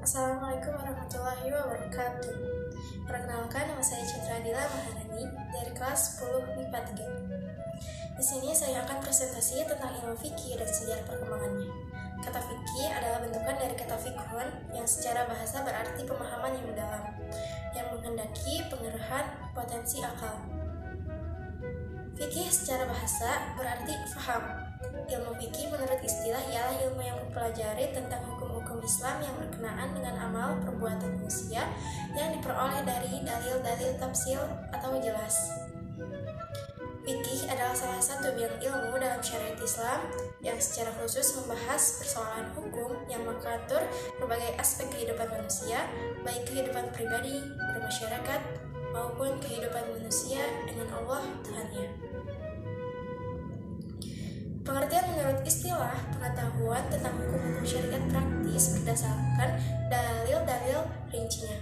Assalamualaikum warahmatullahi wabarakatuh. Perkenalkan, nama saya Citra Dila Maharani dari kelas 10 MIPA 3. Di sini saya akan presentasi tentang ilmu fikih dan sejarah perkembangannya. Kata fikih adalah bentukan dari kata fikhun yang secara bahasa berarti pemahaman yang mendalam, yang menghendaki pengerahan potensi akal. Fikih secara bahasa berarti faham. Ilmu fikih menurut istilah ialah ilmu yang mempelajari tentang hukum-hukum Islam yang berkenaan dengan amal perbuatan manusia yang diperoleh dari dalil-dalil tafsil atau jelas. Fikih adalah salah satu bidang ilmu dalam syariat Islam yang secara khusus membahas persoalan hukum yang mengatur berbagai aspek kehidupan manusia, baik kehidupan pribadi, bermasyarakat, maupun kehidupan manusia dengan Allah Tuhannya. Pengertian menurut istilah pengetahuan tentang hukum-hukum syariat praktis berdasarkan dalil-dalil rincinya.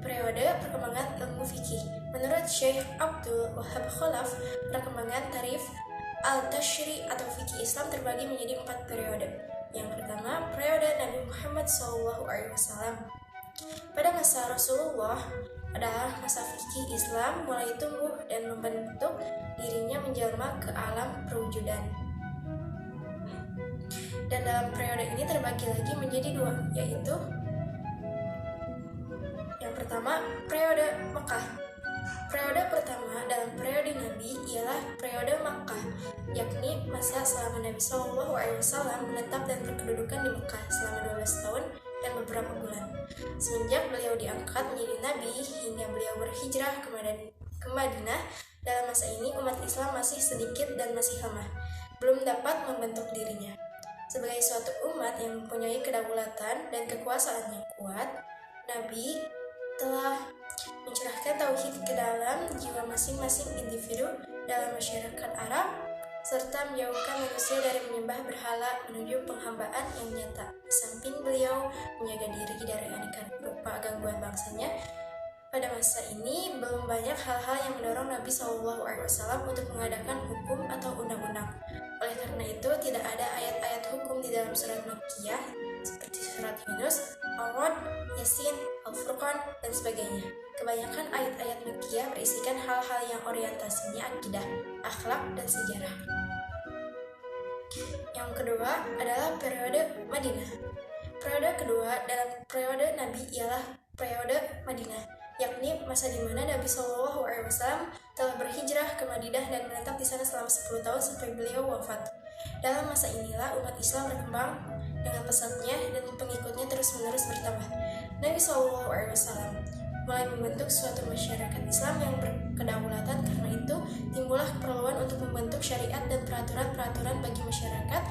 Periode perkembangan ilmu fikih. Menurut Syekh Abdul Wahab Khalaf, perkembangan tarif al-tashri atau fikih Islam terbagi menjadi 4 periode. Yang pertama, periode Nabi Muhammad SAW. Pada masa Rasulullah adalah masa fikih Islam mulai tumbuh dan membentuk dirinya menjelma ke alam perwujudan. Dan dalam periode ini terbagi lagi menjadi 2, yaitu yang pertama, periode Makkah. Periode pertama dalam periode Nabi ialah periode Makkah, yakni masa selama Nabi SAW menetap dan berkedudukan di Makkah selama 12 tahun dan beberapa bulan. Semenjak beliau diangkat menjadi Nabi hingga beliau berhijrah ke Madinah, dalam masa ini umat Islam masih sedikit dan masih lemah, belum dapat membentuk dirinya sebagai suatu umat yang mempunyai kedaulatan dan kekuasaan yang kuat. Nabi telah mencurahkan tauhid ke dalam jiwa masing-masing individu dalam masyarakat Arab, serta menjauhkan manusia dari menyembah berhala menuju penghambaan yang nyata. Di samping beliau menjaga diri dari aneka rupa gangguan bangsanya, pada masa ini belum banyak hal-hal yang mendorong Nabi SAW untuk mengadakan hukum atau undang-undang. Oleh karena itu, tidak ada ayat-ayat hukum di dalam surat Makkiyah seperti surat Yunus, Al-Ra'd, Yasin, Al-Furqan, dan sebagainya. Kebanyakan ayat-ayat Makkiyah berisikan hal-hal yang orientasinya akidah, akhlak, dan sejarah. Yang kedua adalah periode Madinah. Periode kedua dalam periode Nabi ialah periode Madinah, yakni masa di mana Nabi SAW telah berhijrah ke Madinah dan menetap di sana selama 10 tahun sampai beliau wafat. Dalam masa inilah umat Islam berkembang dengan pesatnya dan pengikutnya terus-menerus bertambah. Nabi SAW mulai membentuk suatu masyarakat Islam yang berkedaulatan. Karena itu, timbullah keperluan untuk membentuk syariat dan peraturan-peraturan bagi masyarakat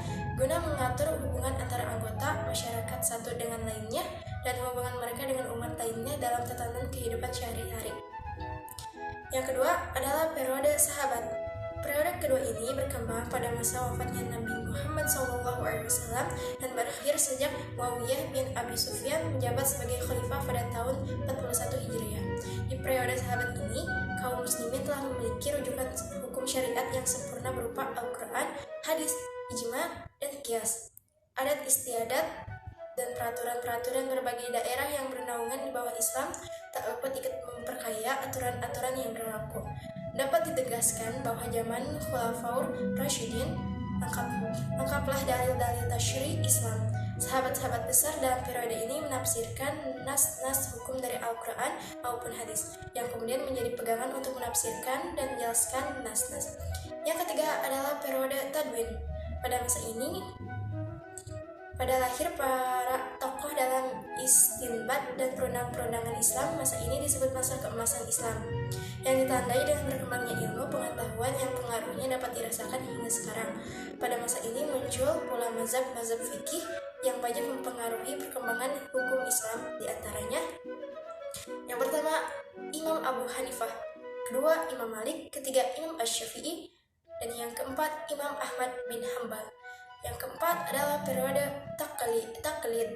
guna mengatur hubungan antara anggota masyarakat satu dengan lainnya dan hubungan mereka dengan umat lainnya dalam tatanan kehidupan sehari-hari. Yang kedua adalah periode sahabat. Periode kedua ini berkembang pada masa wafatnya Nabi Muhammad SAW dan berakhir sejak Muawiyah bin Abi Sufyan menjabat sebagai khalifah pada tahun 41 Hijriah. Di periode sahabat ini, kaum muslimin telah memiliki rujukan hukum syariat yang sempurna berupa Al-Quran, hadis, ijma, dan qiyas, adat istiadat, dan peraturan-peraturan berbagai daerah yang bernaungan di bawah Islam tak dapat ikut memperkaya aturan-aturan yang berlaku. Dapat ditegaskan bahwa zaman Khulafaur Rasyidin lengkaplah dalil-dalil tasyri' Islam. Sahabat-sahabat besar dalam periode ini menafsirkan nas-nas hukum dari Al-Quran maupun hadis, yang kemudian menjadi pegangan untuk menafsirkan dan menjelaskan nas-nas. Yang ketiga adalah periode Tadwin. Pada masa ini, pada lahir para tokoh dalam istinbat dan perundang-perundangan Islam. Masa ini disebut masa keemasan Islam, yang ditandai dengan berkembangnya ilmu pengetahuan yang pengaruhnya dapat dirasakan hingga sekarang. Pada masa ini muncul pula mazhab-mazhab fikih yang banyak mempengaruhi perkembangan hukum Islam, di antaranya yang pertama Imam Abu Hanifah, kedua Imam Malik, ketiga Imam Asy-Syafi'i, dan yang keempat Imam Ahmad bin Hambal. Yang keempat adalah periode taklid.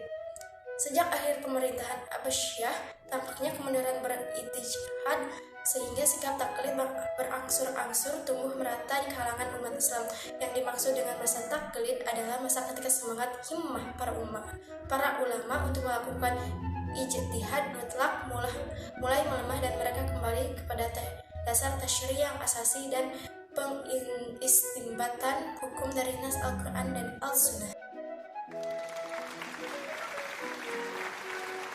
Sejak akhir pemerintahan Abbasiyah, tampaknya kemunduran berijtihad sehingga sikap taklid berangsur-angsur tumbuh merata di kalangan umat Islam. Yang dimaksud dengan masa taklid adalah masa ketika semangat himmah para ulama untuk melakukan ijtihad mutlak mulai melemah dan mereka kembali kepada dasar tasyri' yang asasi dan pengistimbatan hukum dari nas Al-Quran dan Al-Sunnah.